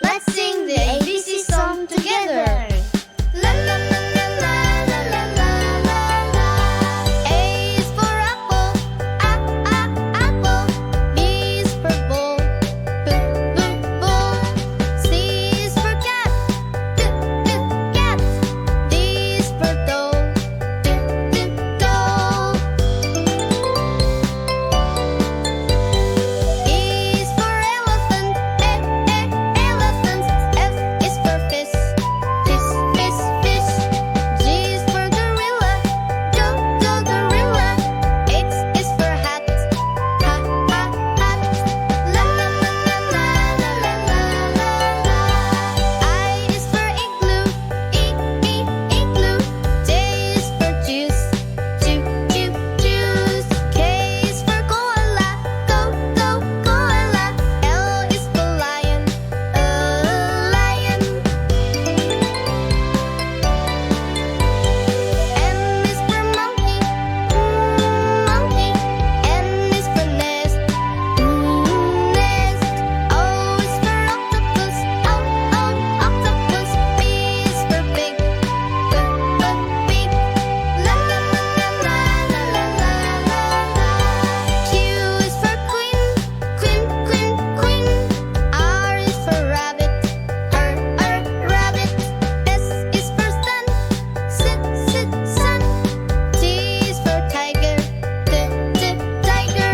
Let's sing the ABC song together. La la la la la la la la la la. A is for apple, apple. B is for ball, ball. C is for cat, cat. D is for doll, doll. E is for elephant, elephant. F is for fish, fish. G is for gorilla, gorilla. H is for hat, hat. La la la la la la la la la. I is for igloo, igloo. J is for juice, juice. K is for koala, koala. L is for lion, lion. M is for monkey, monkey. N is for nest, nest. O is for octopus, octopus. P is for pig, pig. La la la la la la la la la. Q is for queen. R is for rabbit, rabbit. S is for sun, sun. T is for tiger, tiger.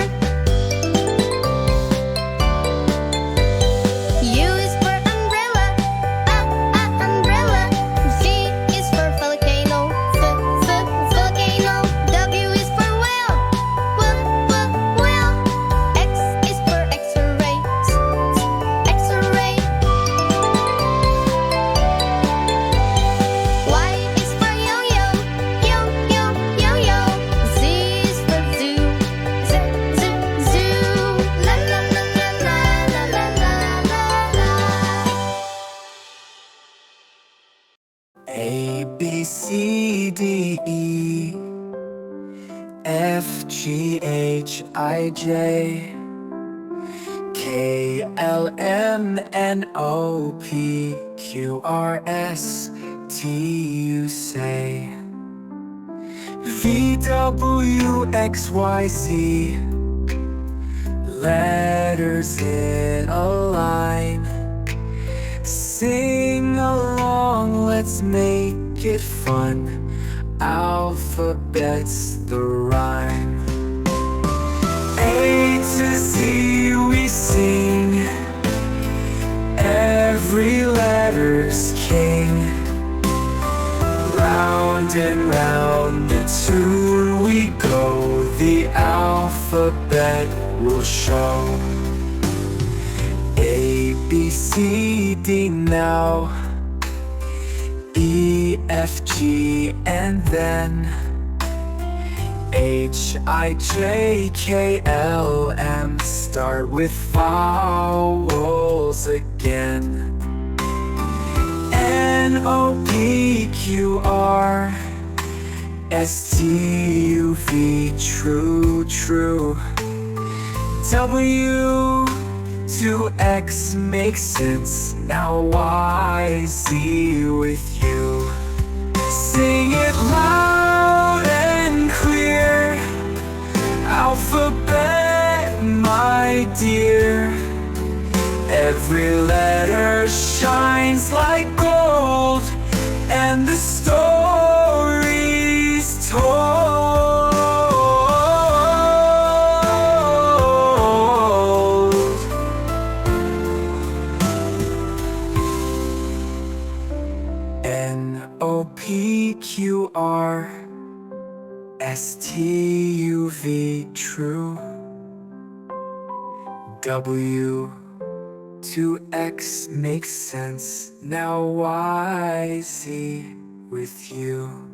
U is for umbrella, umbrella. V is for volcano, volcano. W is for whale, whale. X is for X-ray, X-ray. Y is for yo-yo, yo-yo. Z is for zoo, zoo. La la la la la la la la la. A, B, C, D, E, F, G, H, I, J, K, L, M, N, O, P, Q, R, S, T, U, say. V, W, X, Y, Z. Letters in a line. Sing along, let's make it fun. Alphabet's the rhyme. A to Z we sing. Every letter's king. Round and round the tune we go. The alphabet will show. A, B, C, D now. E, F, G, and then H, I, J, K, L, M. Start with vowels again. N, O, P, Q, R, S, T, U, V. True. W to X makes sense. Now Y, Z with you. Sing it loud and clear. Alphabet, my dear. Every letter shines like gold, and the story's told. N, O, P, Q, R, S, T, U, V. True. W to X makes sense. Now Y, Z with you.